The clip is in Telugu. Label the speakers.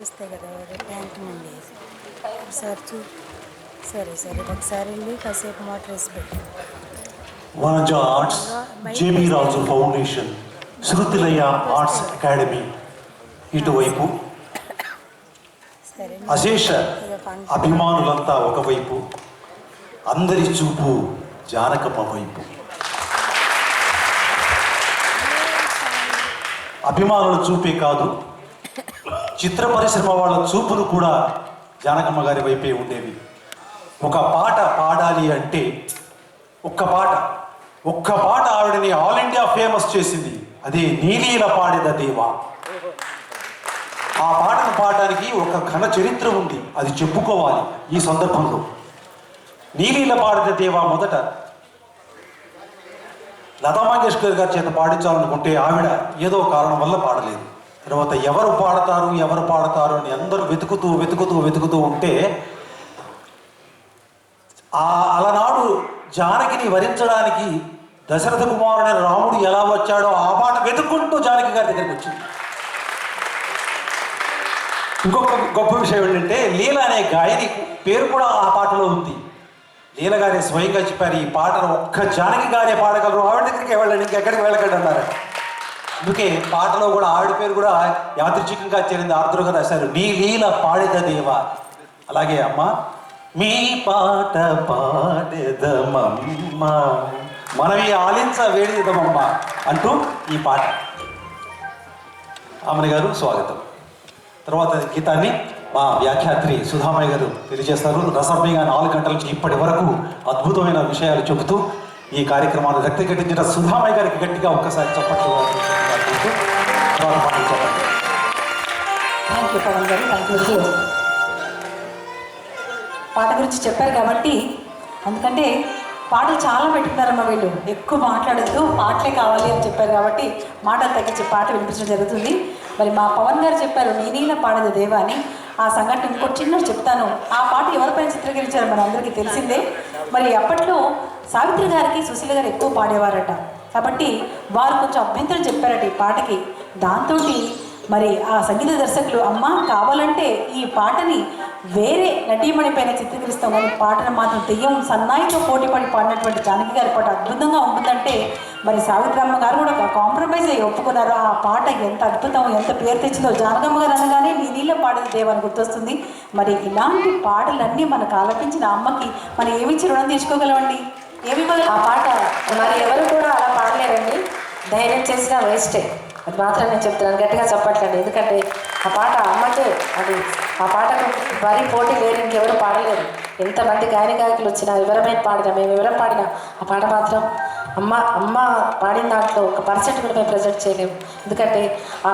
Speaker 1: చూస్తే కదా ట్యాంక్ నుండి ఒకసారి సరే సరే ఒకసారి వెళ్ళి కాసేపు వాటర్ వేసి పెట్టి
Speaker 2: వనజ ఆర్ట్స్, జేబీ రాజు ఫౌండేషన్, శృతిలయ ఆర్ట్స్ అకాడమీ ఇటువైపు, అశేష అభిమానులంతా ఒకవైపు, అందరి చూపు జానకమ్మ వైపు. అభిమానుల చూపే కాదు, చిత్ర పరిశ్రమ వాళ్ళ చూపులు కూడా జానకమ్మ గారి వైపే ఉండేవి. ఒక పాట పాడాలి అంటే ఒక్క పాట ఆవిడని ఆల్ ఇండియా ఫేమస్ చేసింది. అదే నీలీల పాడిన దేవా. ఆ పాటను పాడడానికి ఒక ఘన చరిత్ర ఉంది, అది చెప్పుకోవాలి ఈ సందర్భంలో. నీలీల పాడిన దేవా మొదట లతా మంగేష్కర్ గారి చేత పాడించాలనుకుంటే ఆవిడ ఏదో కారణం వల్ల పాడలేదు. తర్వాత ఎవరు పాడతారు అని అందరూ వెతుకుతూ ఉంటే అలనాడు జానకిని వరించడానికి దశరథ కుమారుడైన రాముడు ఎలా వచ్చాడో ఆ పాట వెతుక్కుంటూ జానకి గారి దగ్గరికి వచ్చింది. ఇంకొక గొప్ప విషయం ఏంటంటే లీల అనే గాయని పేరు కూడా ఆ పాటలో ఉంది. లీల గారి స్వయంగా చెప్పారు, ఈ పాటను ఒక్క జానకి గారే పాడగలరు, ఆవిడ దగ్గరికి వెళ్ళండి, ఇంకెక్కడికి వెళ్ళకండి అన్నారు. అందుకే పాటలో కూడా ఆవిడ పేరు కూడా యాదృచ్ఛికంగా చేరింది, ఆర్ద్రంగా రాశారు, నీ లీల పాడిద దేవా. అలాగే అమ్మ, మీ పాట పాడెదమమ్మ, మనవి ఆలించ వేడిదమమ్మ అంటూ ఈ పాట. ఆమె గారు స్వాగతం. తర్వాత గీతాన్ని మా వ్యాఖ్యాత్రి సుధామయ్య గారు తెలియజేస్తారు. రసమయంగా 4 గంటల నుంచి ఇప్పటి వరకు అద్భుతమైన విషయాలు చెబుతూ ఈ కార్యక్రమాన్ని రక్తి కట్టించిన సుధామయ్య గారికి గట్టిగా ఒక్కసారి చప్పట్లు.
Speaker 3: థ్యాంక్ యూ పవన్ గారు, థ్యాంక్ యూ. పాట గురించి చెప్పారు కాబట్టి, ఎందుకంటే పాటలు చాలా పెట్టుకున్నారమ్మ వీళ్ళు, ఎక్కువ మాట్లాడద్దు, పాటలే కావాలి అని చెప్పారు కాబట్టి మాటలు తగ్గించి పాట వినిపించడం జరుగుతుంది. మరి మా పవన్ గారు చెప్పారు నీలీల పాడద దేవా అని. ఆ సంఘటన ఇంకోటి చిన్న చెప్తాను. ఆ పాట ఎవరిపైన చిత్రీకరించారో మన అందరికీ తెలిసిందే. మరి అప్పట్లో సావిత్రి గారికి సుశీల గారు ఎక్కువ పాడేవారట, కాబట్టి వారు కొంచెం అభ్యంతరం చెప్పారట ఈ పాటకి. దాంతో మరి ఆ సంగీత దర్శకులు, అమ్మ కావాలంటే ఈ పాటని వేరే నటీమణి పైన చిత్రీకరిస్తాం, కానీ పాటను మాత్రం దెయ్యం సన్నాయితో పోటీపడి పాడినటువంటి జానకి గారి పాట అద్భుతంగా ఉంటుందంటే మరి సావిత్రమ్మ గారు కూడా కాంప్రమైజ్ అయ్యి ఒప్పుకున్నారు. ఆ పాట ఎంత అద్భుతం, ఎంత పేరు తెచ్చిందో. జానకమ్మ గారు అనగానే నీ నీళ్ళ పాడిన దేవాన్ని గుర్తొస్తుంది. మరి ఇలాంటి పాటలన్నీ మనకు ఆలపించిన అమ్మకి మనం ఏమిచ్చి రుణం తీసుకోగలమండి? ఏమి ఆ పాట మరి ఎవరు కూడా అలా పాడలేరండి, ధైర్యం చేసినా వేస్టే. అది మాత్రం నేను చెప్తున్నాను, గట్టిగా చెప్పట్లండి. ఎందుకంటే ఆ పాట అమ్మకే, అది ఆ పాటకు మరీ పోటీ లేరు, ఇంకెవరు పాడలేరు. ఎంతమంది గాయకులు వచ్చినా, ఎవరమైనా పాడినా, మేము ఎవరం పాడినా ఆ పాట మాత్రం అమ్మ పాడిన దాంట్లో 1% కూడా మేము ప్రజెంట్ చేయలేము. ఎందుకంటే ఆ